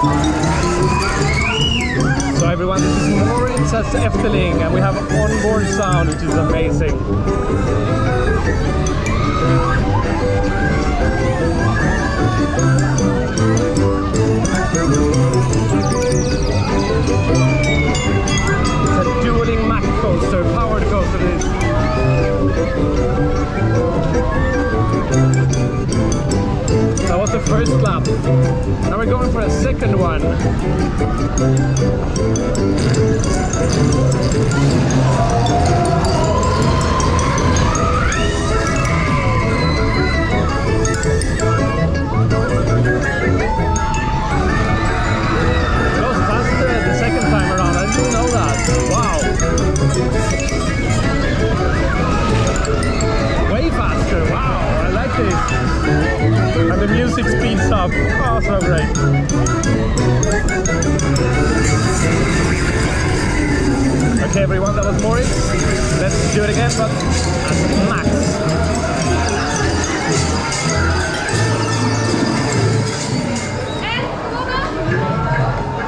So everyone, this is Moritz Efteling and we have onboard sound, which is amazing. It's a dueling Mac coaster, powered coaster it is. That was the first lap. Now we're going for a second one. It goes faster the second time around. I didn't know that. Wow. Way faster. Wow, I like this. And the music speeds up. Oh, so great. Okay, everyone, that was Moritz. Let's do it again, but at max.